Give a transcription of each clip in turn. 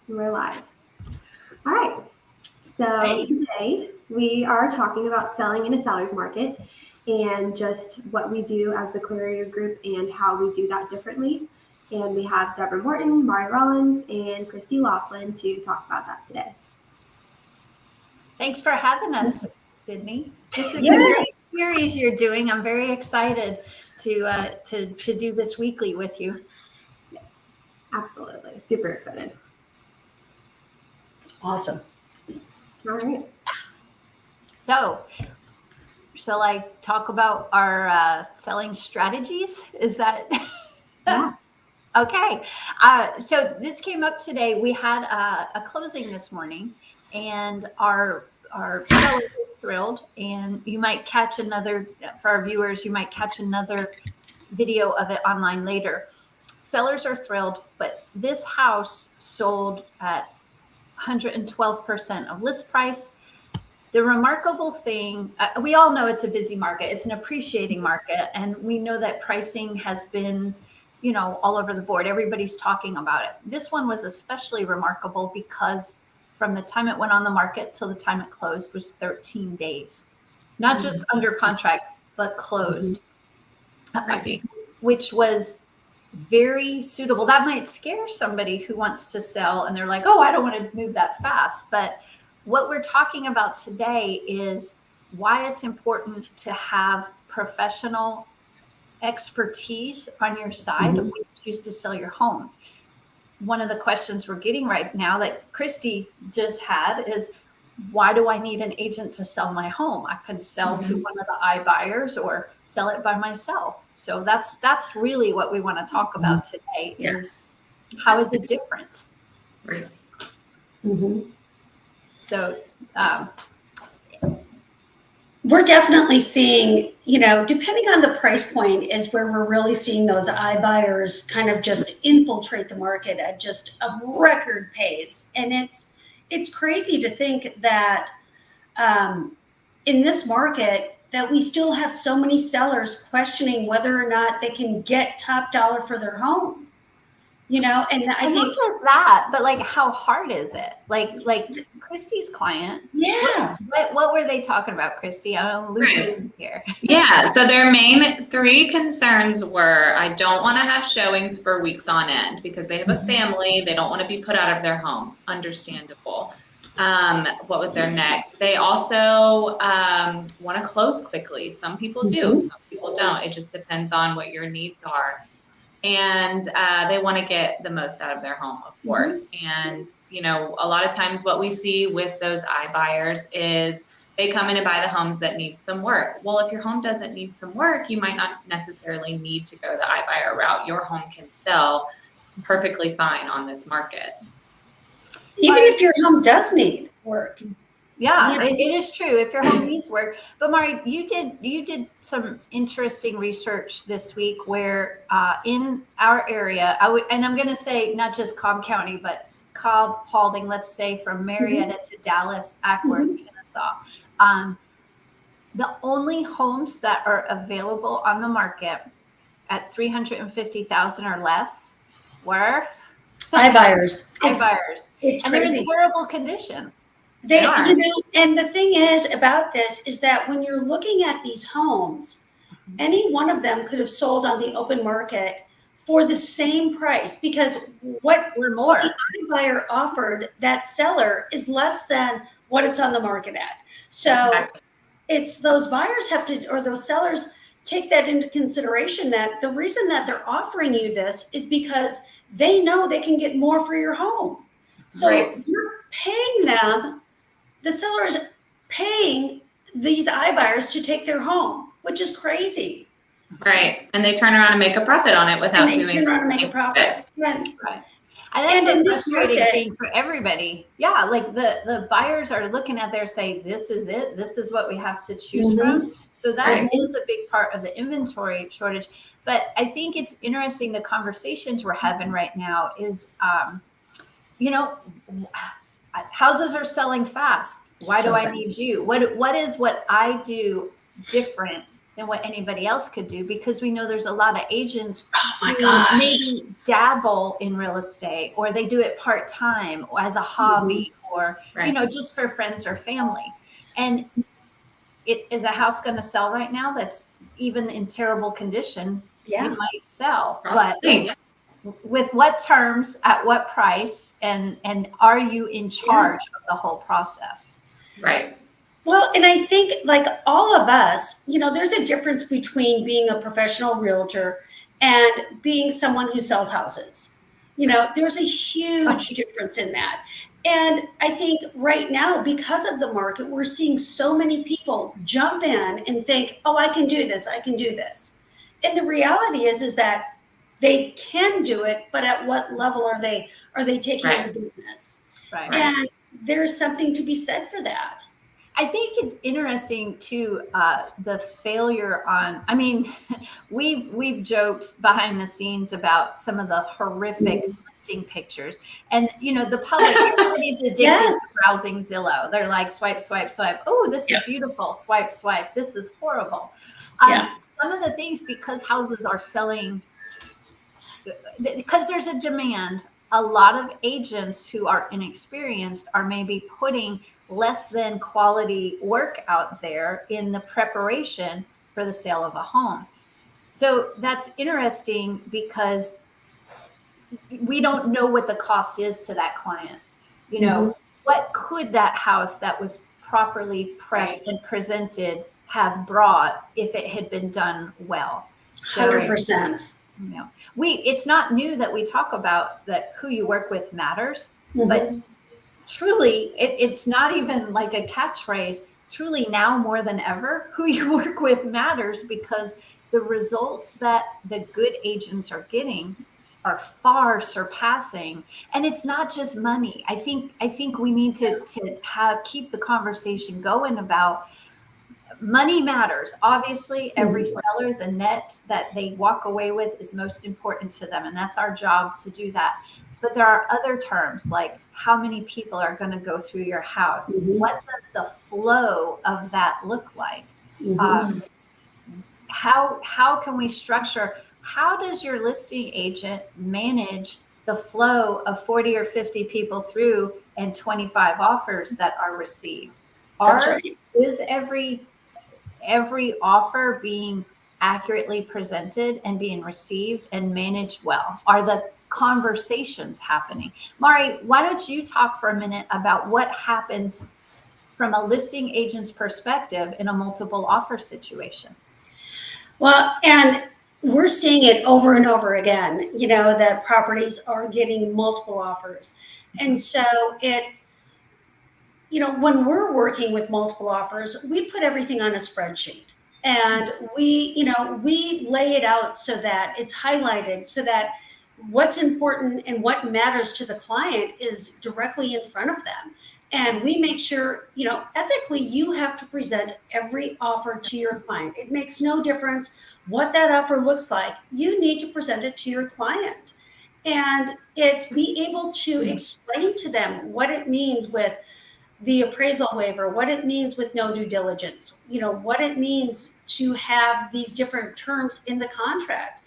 We're live. All right. So Hey. today we are talking about selling in a seller's market and just what we do as the Clareo group and how we do that differently. And we have Deborah Morton, Mari Rollins, and Christy Laughlin to talk about that today. Thanks for having us, Sydney. This is a great series you're doing. I'm very excited to do this weekly with you. Yes, absolutely. Super excited. Awesome. All right. So, shall I talk about our selling strategies? Is that? Yeah. Okay. So this came up today. We had a closing this morning, and our seller was thrilled. And you might catch another, for our viewers, you might catch another video of it online later. Sellers are thrilled, but this house sold at 112% of list price. The remarkable thing, we all know it's a busy market. It's an appreciating market. And we know that pricing has been, all over the board. Everybody's talking about it. This one was especially remarkable because from the time it went on the market till the time it closed was 13 days. Not just under contract, but closed. Crazy. Which was very suitable. That might scare somebody who wants to sell and they're like, oh, I don't want to move that fast. But what we're talking about today is why it's important to have professional expertise on your side when you choose to sell your home. One of the questions we're getting right now that Christy just had is, why do I need an agent to sell my home? I could sell to one of the iBuyers or sell it by myself. So that's really what we want to talk about today is how is it different? Right. So we're definitely seeing, depending on the price point is where we're really seeing those iBuyers kind of just infiltrate the market at just a record pace. And it's crazy to think that in this market that we still have so many sellers questioning whether or not they can get top dollar for their home. And I think not just that, but like how hard is it? Like Christy's client. Yeah. What were they talking about, Christy? I'm loop in here. Yeah. So their main three concerns were, I don't want to have showings for weeks on end because they have a family. They don't want to be put out of their home. Understandable. What was their next? They also want to close quickly. Some people do, some people don't. It just depends on what your needs are. And they want to get the most out of their home, of course. And, a lot of times what we see with those iBuyers is they come in and buy the homes that need some work. Well, if your home doesn't need some work, you might not necessarily need to go the iBuyer route. Your home can sell perfectly fine on this market. Even if your home does need work. Yeah, it is true if your home needs work. But Mari, you did some interesting research this week where in our area, and I'm going to say not just Cobb County, but Cobb, Paulding, let's say from Marietta to Dallas, Ackworth, Kennesaw. The only homes that are available on the market at $350,000 or less were iBuyers. iBuyers. It's and crazy. they're in terrible condition. They and the thing is about this is that when you're looking at these homes, any one of them could have sold on the open market for the same price because what the iBuyer offered that seller is less than what it's on the market at. So it's those buyers or those sellers take that into consideration that the reason that they're offering you this is because they know they can get more for your home. So you're paying them. The seller is paying these iBuyers to take their home, which is crazy. Right. And they turn around and make a profit on it without doing turn around and make a profit. Right. And that's a frustrating thing for everybody. Yeah, like the buyers are looking at there say, this is it. This is what we have to choose from. So that is a big part of the inventory shortage. But I think it's interesting the conversations we're having right now is, houses are selling fast. Why do I need you? What is what I do different than what anybody else could do, because we know there's a lot of agents Oh my who gosh. maybe dabble in real estate, or they do it part-time or as a hobby, or, Right. just for friends or family. And is a house going to sell right now that's even in terrible condition? Yeah. It might sell, Probably. but with what terms, at what price, and are you in charge of the whole process? Right. Well, and I think like all of us, there's a difference between being a professional realtor and being someone who sells houses. There's a huge difference in that. And I think right now, because of the market, we're seeing so many people jump in and think, oh, I can do this, I can do this. And the reality is that they can do it, but at what level are they taking Right. the business? Right. And there's something to be said for that. I think it's interesting too, the failure on, I mean, we've joked behind the scenes about some of the horrific listing pictures, and the public, everybody's addicted Yes. to browsing Zillow. They're like, swipe, swipe, swipe. Oh, this is beautiful. Swipe, swipe. This is horrible. Some of the things, because houses are selling, because there's a demand, a lot of agents who are inexperienced are maybe putting less than quality work out there in the preparation for the sale of a home. So that's interesting, because we don't know what the cost is to that client. What could that house that was properly prepped and presented have brought if it had been done well? 100%. It's not new that we talk about that who you work with matters, Mm-hmm. but truly, it's not even like a catchphrase. Truly, now more than ever, who you work with matters, because the results that the good agents are getting are far surpassing. And it's not just money. I think we need to keep the conversation going about money matters. Obviously, every seller, the net that they walk away with is most important to them, and that's our job to do that. But there are other terms, like how many people are going to go through your house? What does the flow of that look like? How can we structure? How does your listing agent manage the flow of 40 or 50 people through and 25 offers that are received? That's right. Is every offer being accurately presented and being received and managed well? Are the conversations happening? Mari, why don't you talk for a minute about what happens from a listing agent's perspective in a multiple offer situation? Well, and we're seeing it over and over again, that properties are getting multiple offers. And so it's, when we're working with multiple offers, we put everything on a spreadsheet, and we lay it out so that it's highlighted, so that what's important and what matters to the client is directly in front of them. And we make sure, ethically, you have to present every offer to your client. It makes no difference what that offer looks like. You need to present it to your client. And it's be able to explain to them what it means with the appraisal waiver, what it means with no due diligence, what it means to have these different terms in the contract.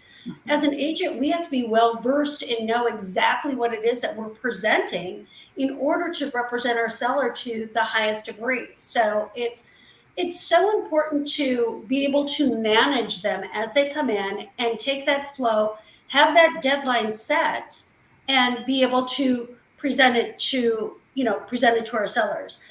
As an agent, we have to be well versed and know exactly what it is that we're presenting in order to represent our seller to the highest degree. So it's so important to be able to manage them as they come in and take that flow, have that deadline set, and be able to present it to our sellers.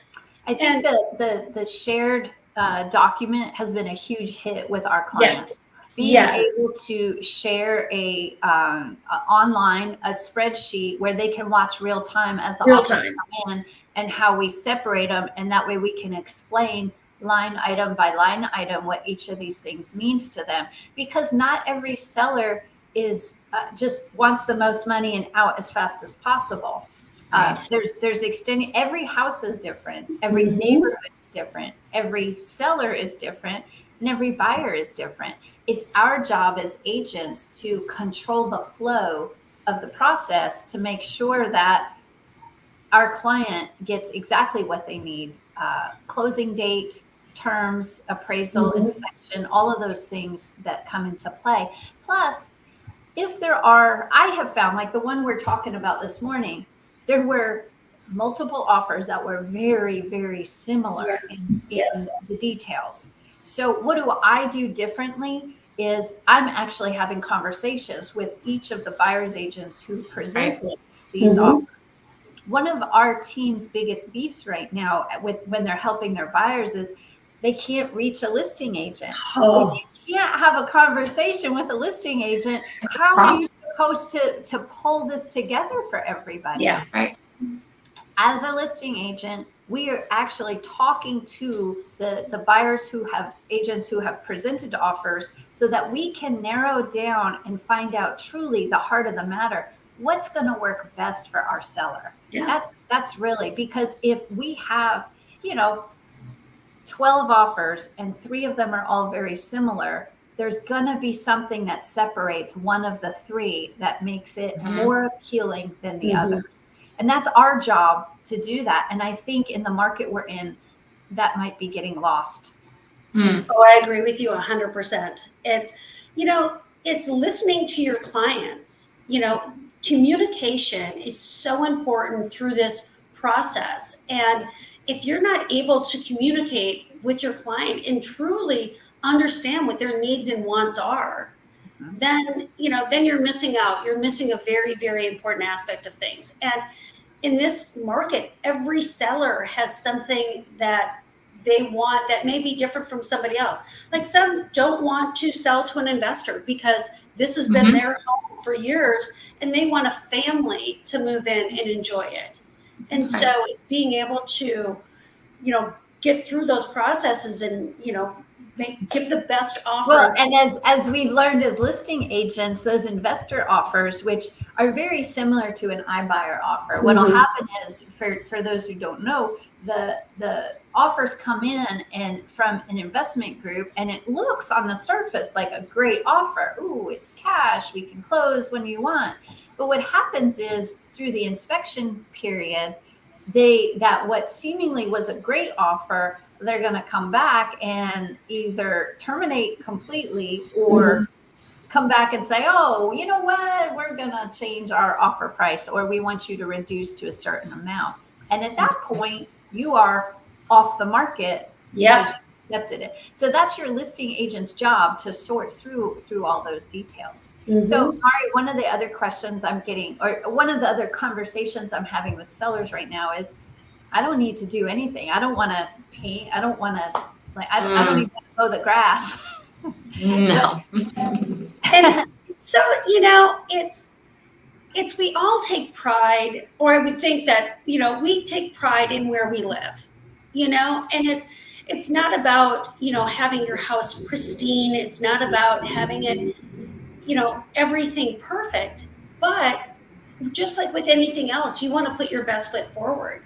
I think the shared document has been a huge hit with our clients. Being able to share online a spreadsheet where they can watch real time as the offers come in, and how we separate them, and that way we can explain line item by line item what each of these things means to them, because not every seller is just wants the most money and out as fast as possible. There's extending. Every house is different. Every neighborhood is different. Every seller is different, and every buyer is different. It's our job as agents to control the flow of the process to make sure that our client gets exactly what they need. Closing date, terms, appraisal, inspection, all of those things that come into play. Plus, if there are, I have found, like the one we're talking about this morning, there were multiple offers that were very, very similar in the details. So what do I do differently is I'm actually having conversations with each of the buyer's agents who presented these offers. One of our team's biggest beefs right now with when they're helping their buyers is they can't reach a listing agent. Oh. If you can't have a conversation with a listing agent, how are you supposed to pull this together for everybody? Yeah. Right. As a listing agent, we are actually talking to the buyers who have agents who have presented offers so that we can narrow down and find out truly the heart of the matter. What's going to work best for our seller? Yeah. That's really, because if we have, 12 offers and 3 of them are all very similar, there's going to be something that separates one of the 3 that makes it more appealing than the others. And that's our job to do that. And I think in the market we're in, that might be getting lost. Oh, I agree with you 100%. It's, it's listening to your clients. Communication is so important through this process. And if you're not able to communicate with your client and truly understand what their needs and wants are, then you're missing out. You're missing a very, very important aspect of things. And in this market, every seller has something that they want that may be different from somebody else. Like some don't want to sell to an investor because this has been their home for years and they want a family to move in and enjoy it. And so it's being able to, get through those processes and, give the best offer. Well, and as we've learned as listing agents, those investor offers, which are very similar to an iBuyer offer, what will happen is, for those who don't know, the offers come in and from an investment group, and it looks on the surface like a great offer. Ooh, it's cash. We can close when you want. But what happens is through the inspection period, that what seemingly was a great offer, they're going to come back and either terminate completely or come back and say, oh, you know what, we're going to change our offer price, or we want you to reduce to a certain amount. And at that point, you are off the market. Yeah. Because you accepted it. So that's your listing agent's job, to sort through all those details. So, Mari, one of the other questions I'm getting, or one of the other conversations I'm having with sellers right now is, I don't need to do anything. I don't want to paint. I don't want to, I don't even want to mow the grass. No. And so, it's we all take pride, or I would think that, we take pride in where we live, and it's not about, having your house pristine. It's not about having it, everything perfect, but just like with anything else, you want to put your best foot forward,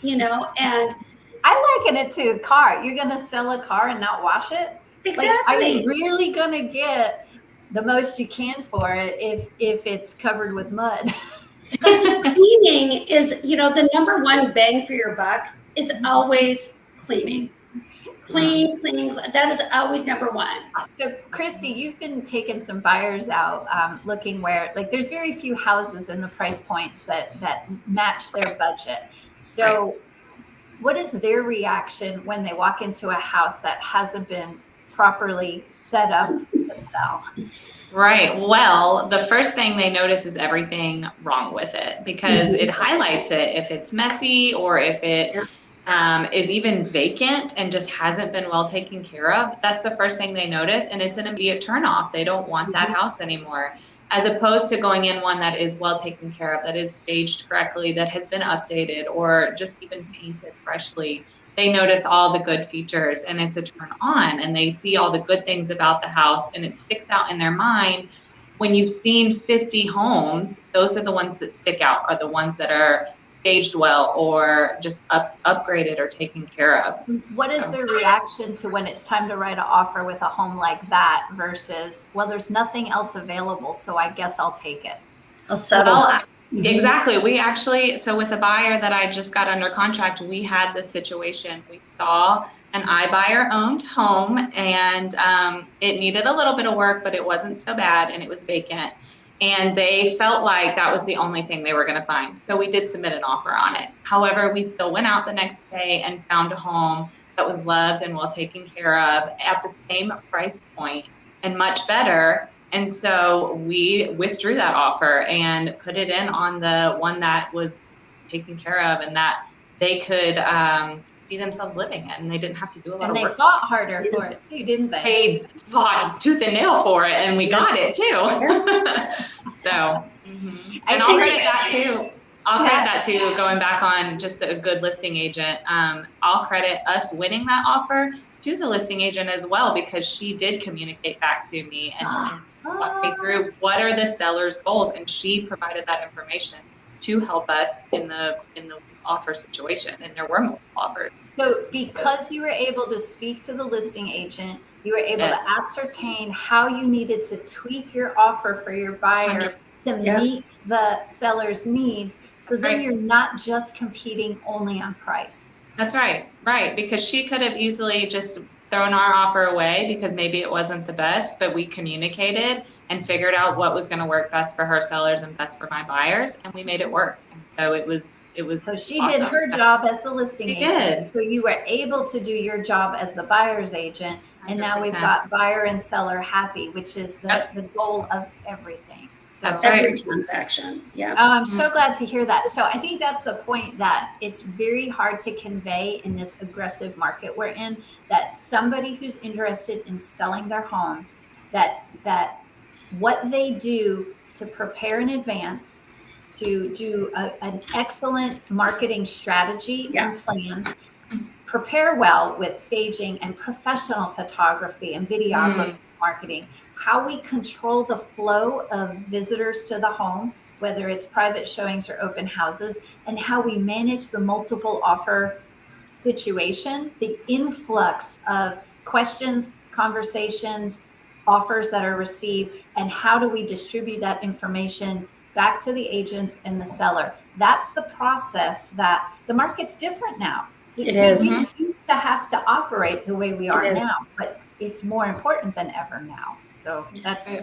and I liken it to a car. You're going to sell a car and not wash it? exactly. Like, are you really going to get the most you can for it if it's covered with mud? And so cleaning is, the number one bang for your buck is always cleaning. Clean. That is always number one. So, Christy, you've been taking some buyers out, looking where, like, there's very few houses in the price points that match their budget. So, what is their reaction when they walk into a house that hasn't been properly set up to sell? Right. Well, the first thing they notice is everything wrong with it, because it highlights it. If it's messy, or if it is even vacant and just hasn't been well taken care of, that's the first thing they notice. And it's an immediate turnoff. They don't want that house anymore, as opposed to going in one that is well taken care of, that is staged correctly, that has been updated, or just even painted freshly. They notice all the good features, and it's a turn on, and they see all the good things about the house, and it sticks out in their mind. When you've seen 50 homes, those are the ones that stick out, are the ones that are staged well, or just upgraded or taken care of. What is their reaction to when it's time to write an offer with a home like that versus, well, there's nothing else available, so I guess I'll take it? I'll settle. Well, Exactly. We actually, so with a buyer that I just got under contract, we had this situation. We saw an iBuyer owned home, and it needed a little bit of work, but it wasn't so bad, and it was vacant. And they felt like that was the only thing they were going to find. So we did submit an offer on it. However, we still went out the next day and found a home that was loved and well taken care of at the same price point and much better. And so we withdrew that offer and put it in on the one that was taken care of and that they could see themselves living in. And they didn't have to do a lot And of they work. fought harder for it too, didn't they? They fought tooth and nail for it, and we got it too. So, and I'll credit that too. I'll credit that too, going back on just a good listing agent. I'll credit us winning that offer to the listing agent as well, because she did communicate back to me and walk me through what are the seller's goals, and she provided that information to help us in the offer situation, and there were multiple offers. So because you were able to speak to the listing agent, you were able Yes. to ascertain how you needed to tweak your offer for your buyer to meet the seller's needs. So then you're not just competing only on price. That's right. Right. Because she could have easily just thrown our offer away because maybe it wasn't the best, but we communicated and figured out what was going to work best for her sellers and best for my buyers, and we made it work. And so it was So she awesome. did her job as the listing She agent. did. So you were able to do your job as the buyer's agent. And now we've 100%. got buyer and seller happy, which is the goal of everything. So That's right. Every transaction. Yeah. Oh, I'm so glad to hear that. So I think that's the point, that it's very hard to convey in this aggressive market we're in, that somebody who's interested in selling their home, that what they do to prepare in advance, to do an excellent marketing strategy and plan, prepare well with staging and professional photography and videography marketing, how we control the flow of visitors to the home, whether it's private showings or open houses, and how we manage the multiple offer situation, the influx of questions, conversations, offers that are received, and how do we distribute that information back to the agents and the seller. That's the process. That the market's different now. It is. We used to have to operate the way we are It is. now, but it's more important than ever now. So that's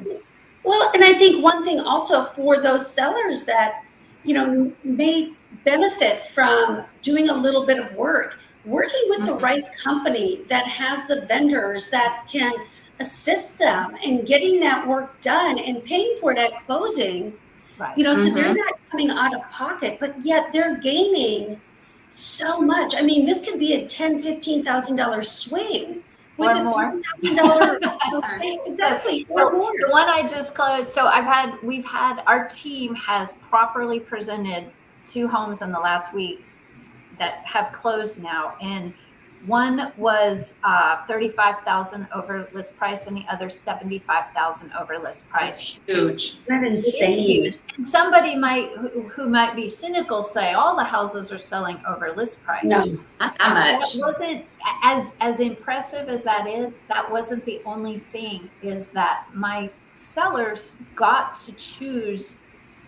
Well, and I think one thing also for those sellers that, may benefit from doing a little bit of work, working with the right company that has the vendors that can assist them in getting that work done and paying for it at closing, right. So they're not coming out of pocket, but yet they're gaining so much. I mean, this could be a $10,000, $15,000 swing with Or a more. $3,000 exactly, or more. The one I just closed. So our team has properly presented 2 homes in the last week that have closed now, and one was 35,000 over list price, and the other 75,000 over list price. That's huge. That It is insane. huge. And somebody who might be cynical say all the houses are selling over list price. No, Not that much. That wasn't as impressive as that is. That wasn't the only thing. Is that my sellers got to choose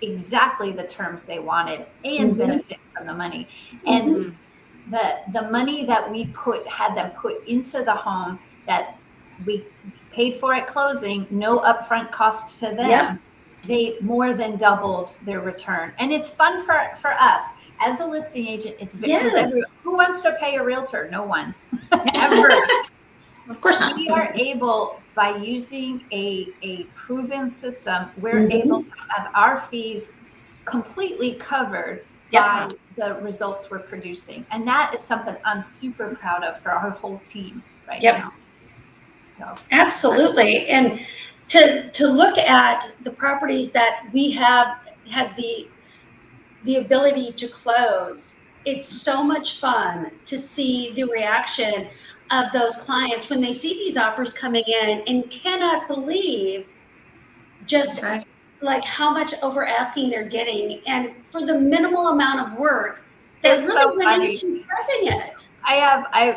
exactly the terms they wanted and benefit from the money. And the money that we had them put into the home, that we paid for at closing, no upfront cost to them. Yep. They more than doubled their return. And it's fun for us as a listing agent. It's because who wants to pay a realtor? No one. Ever. Of course not. We are able, by using a proven system, we're able to have our fees completely covered by the results we're producing. And that is something I'm super proud of for our whole team right now. So. Absolutely. And to look at the properties that we have had the ability to close, it's so much fun to see the reaction of those clients when they see these offers coming in and cannot believe just like how much over asking they're getting, and for the minimal amount of work that really went into prepping it.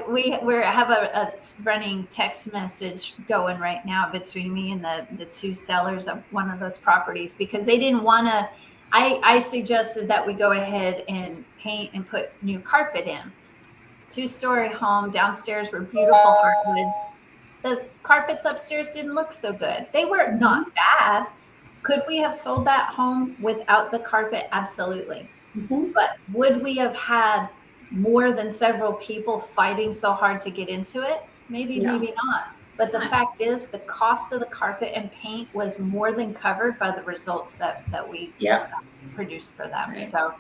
We have a running text message going right now between me and the 2 sellers of one of those properties, because they didn't want to I suggested that we go ahead and paint and put new carpet in. 2-story home, downstairs were beautiful hardwoods. The carpets upstairs didn't look so good. They were not bad. Could we have sold that home without the carpet? Absolutely. Mhm. But would we have had more than several people fighting so hard to get into it? Maybe, No. maybe not. But the fact is, the cost of the carpet and paint was more than covered by the results that we Yep. produced for them. Right. So,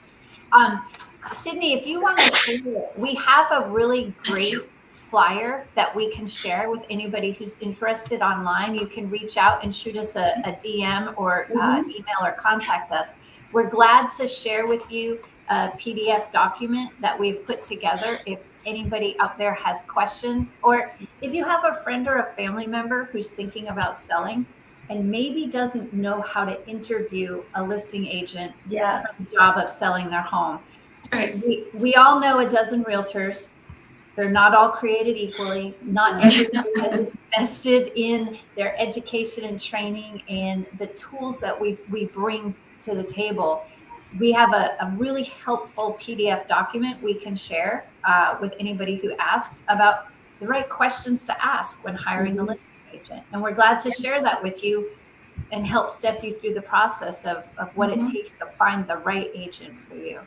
Sydney, if you want to share, we have a really great flyer that we can share with anybody who's interested online. You can reach out and shoot us a DM or email or contact us. We're glad to share with you a PDF document that we've put together. If anybody out there has questions, or if you have a friend or a family member who's thinking about selling and maybe doesn't know how to interview a listing agent for the Yes. job of selling their home. That's right. We all know a dozen realtors. They're not all created equally. Not everybody has invested in their education and training and the tools that we bring to the table. We have a really helpful PDF document we can share with anybody who asks about the right questions to ask when hiring a listing agent. And we're glad to share that with you and help step you through the process of what it takes to find the right agent for you.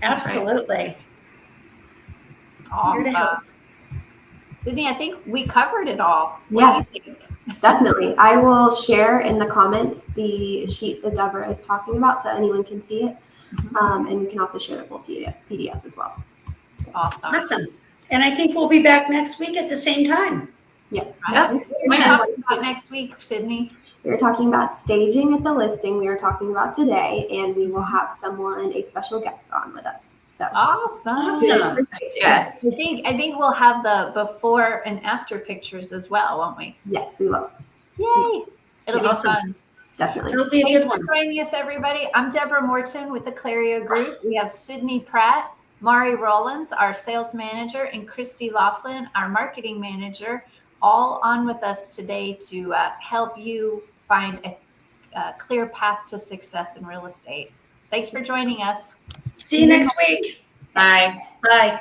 Absolutely. Here to help. Awesome. Sydney, I think we covered it all. Yes. What do you think? Definitely. I will share in the comments the sheet that Deborah is talking about so anyone can see it. And we can also share the full PDF as well. Awesome. Awesome. And I think we'll be back next week at the same time. Yes. Right. Next What are we week. talking about next week, Sydney? We are talking about staging at the listing. We are talking about today, and we will have a special guest on with us. So Awesome. Awesome. Yes. I think we'll have the before and after pictures as well, won't we? yes, we will. Yay. It'll Awesome. be fun. Definitely. It'll be a Thanks good for one. joining us, everybody. I'm Deborah Morton with the Clareo Group. We have Sydney Pratt, Mari Rollins, our sales manager, and Christy Laughlin, our marketing manager, all on with us today to help you find a clear path to success in real estate. Thanks for joining us. See you next week. Bye. Bye.